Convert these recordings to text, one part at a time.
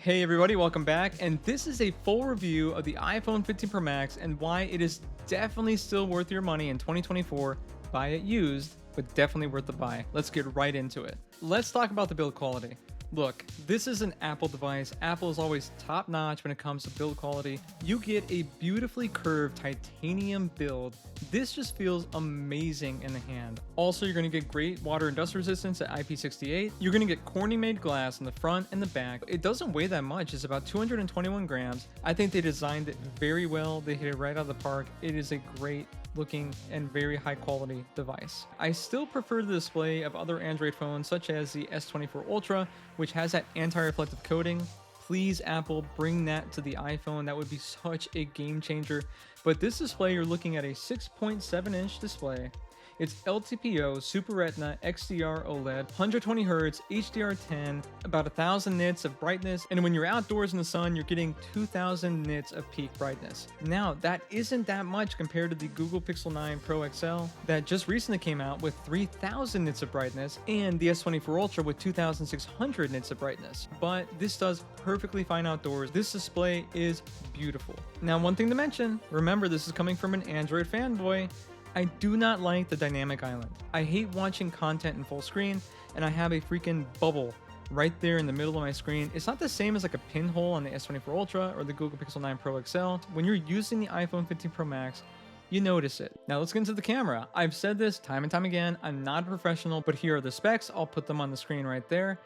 Hey everybody, welcome back, and this is a full review of the iPhone 15 Pro Max and why it is definitely still worth your money in 2024. Buy it used, but definitely worth the buy. Let's get right into it. Let's talk about the build quality. Look, this is an Apple device. Apple is always top notch when it comes to build quality. You get a beautifully curved titanium build. This just feels amazing in the hand. Also, you're going to get great water and dust resistance at IP68. You're going to get Corning made glass in the front and the back. It doesn't weigh that much. It's about 221 grams. I think they designed it very well. They hit it right out of the park. It is a great looking and very high quality device. I still prefer the display of other Android phones such as the S24 Ultra, which has that anti-reflective coating. Please, Apple, bring that to the iPhone. That would be such a game changer. But this display, you're looking at a 6.7-inch display. It's LTPO, Super Retina, XDR OLED, 120 Hz, HDR10, about 1000 nits of brightness, and when you're outdoors in the sun, you're getting 2000 nits of peak brightness. Now, that isn't that much compared to the Google Pixel 9 Pro XL that just recently came out with 3000 nits of brightness, and the S24 Ultra with 2600 nits of brightness. But this does perfectly fine outdoors. This display is beautiful. Now, one thing to mention, remember this is coming from an Android fanboy. I do not like the dynamic island. I hate watching content in full screen, and I have a freaking bubble right there in the middle of my screen. It's not the same as like a pinhole on the S24 Ultra or the Google Pixel 9 Pro XL. When you're using the iPhone 15 Pro Max, you notice it. Now let's get into the camera. I've said this time and time again, I'm not a professional, but here are the specs. I'll put them on the screen right there.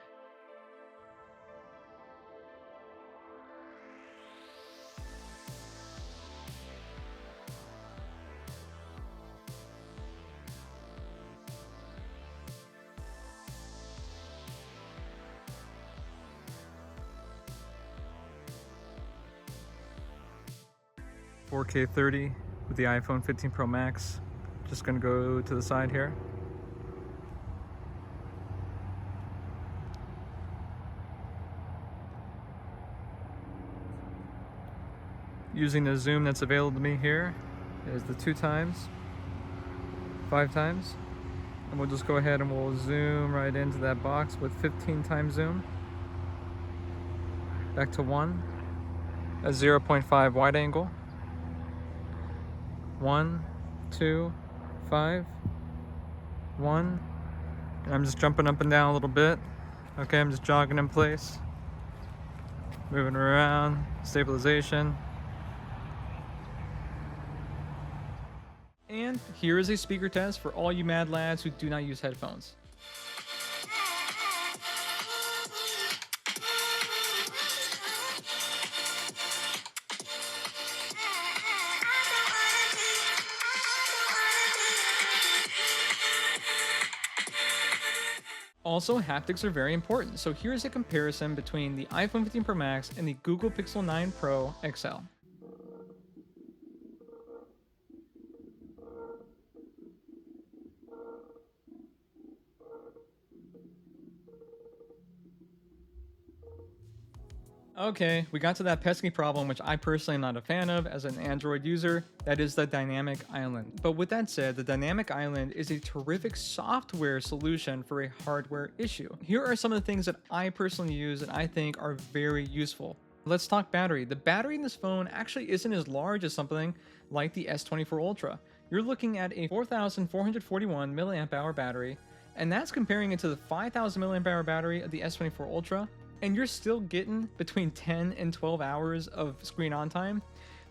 $4K 30 with the iPhone 15 Pro Max. Just gonna go to the side here. Using the zoom that's available to me here is the 2x, 5x, and we'll just go ahead and we'll zoom right into that box with 15 times zoom. Back to 1, a 0.5 wide angle. 1, 2, 5, 1, and I'm just jumping up and down a little bit. Okay, I'm just jogging in place, moving around, stabilization. And here is a speaker test for all you mad lads who do not use headphones. Also, haptics are very important, so here's a comparison between the iPhone 15 Pro Max and the Google Pixel 9 Pro XL. Okay, we got to that pesky problem which I personally am not a fan of as an Android user, that is the dynamic island. But with that said, the dynamic island is a terrific software solution for a hardware issue. Here are some of the things that I personally use and I think are very useful. Let's talk battery. The battery in this phone actually isn't as large as something like the S24 Ultra. You're looking at a 4441 milliamp hour battery, and that's comparing it to the 5000 milliamp hour battery of the S24 Ultra. And you're still getting between 10 and 12 hours of screen on time.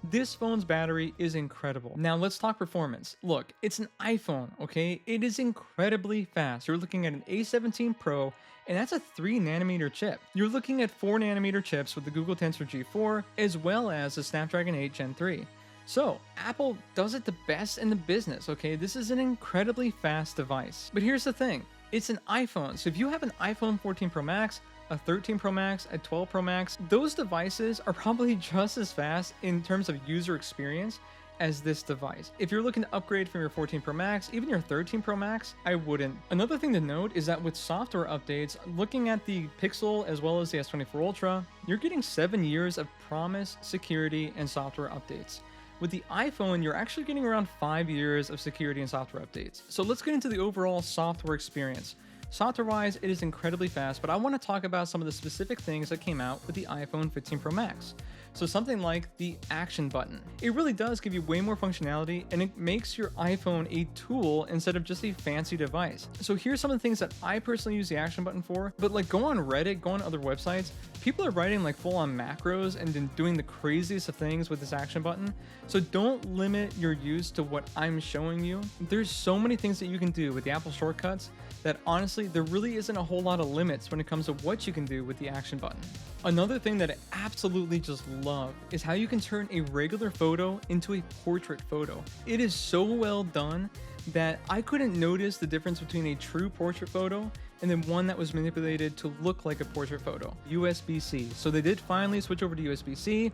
This phone's battery is incredible. Now let's talk performance. Look, it's an iPhone, okay? It is incredibly fast. You're looking at an A17 Pro, and that's a 3nm chip. You're looking at 4nm chips with the Google Tensor G4, as well as the Snapdragon 8 Gen 3. So, Apple does it the best in the business, okay? This is an incredibly fast device. But here's the thing, it's an iPhone. So if you have an iPhone 14 Pro Max, a 13 Pro Max, a 12 Pro Max, those devices are probably just as fast in terms of user experience as this device. If you're looking to upgrade from your 14 Pro Max, even your 13 Pro Max, I wouldn't. Another thing to note is that with software updates, looking at the Pixel as well as the S24 Ultra, you're getting 7 years of promise, security, and software updates. With the iPhone, you're actually getting around 5 years of security and software updates. So let's get into the overall software experience. Software wise, it is incredibly fast, but I want to talk about some of the specific things that came out with the iPhone 15 Pro Max. So something like the action button. It really does give you way more functionality, and it makes your iPhone a tool instead of just a fancy device. So here's some of the things that I personally use the action button for, but like go on Reddit, go on other websites, people are writing like full on macros and then doing the craziest of things with this action button. So don't limit your use to what I'm showing you. There's so many things that you can do with the Apple shortcuts that honestly, there really isn't a whole lot of limits when it comes to what you can do with the action button. Another thing that I absolutely just love is how you can turn a regular photo into a portrait photo. It is so well done that I couldn't notice the difference between a true portrait photo and then one that was manipulated to look like a portrait photo. USB-C. So they did finally switch over to USB-C.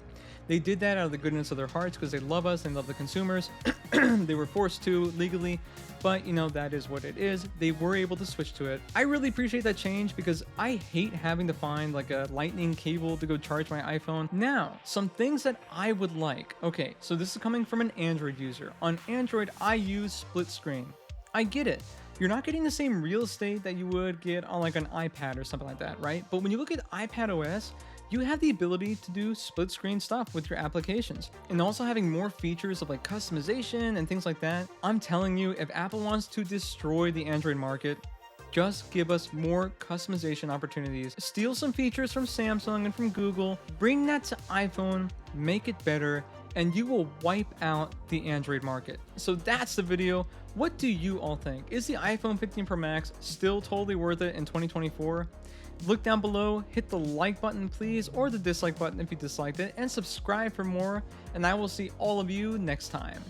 They did that out of the goodness of their hearts because they love us and love the consumers. They were forced to legally, but you know, that is what it is. They were able to switch to it. I really appreciate that change because I hate having to find like a lightning cable to go charge my iPhone. Now, some things that I would like. Okay, so this is coming from an Android user. On Android, I use split screen. I get it. You're not getting the same real estate that you would get on like an iPad or something like that, right? But when you look at iPad OS, you have the ability to do split screen stuff with your applications, and also having more features of like customization and things like that. I'm telling you, if Apple wants to destroy the Android market, just give us more customization opportunities. Steal some features from Samsung and from Google, bring that to iPhone, make it better, and you will wipe out the Android market. So that's the video. What do you all think? Is the iPhone 15 Pro Max still totally worth it in 2024? Look down below, hit the like button please, or the dislike button if you disliked it, and subscribe for more, and I will see all of you next time.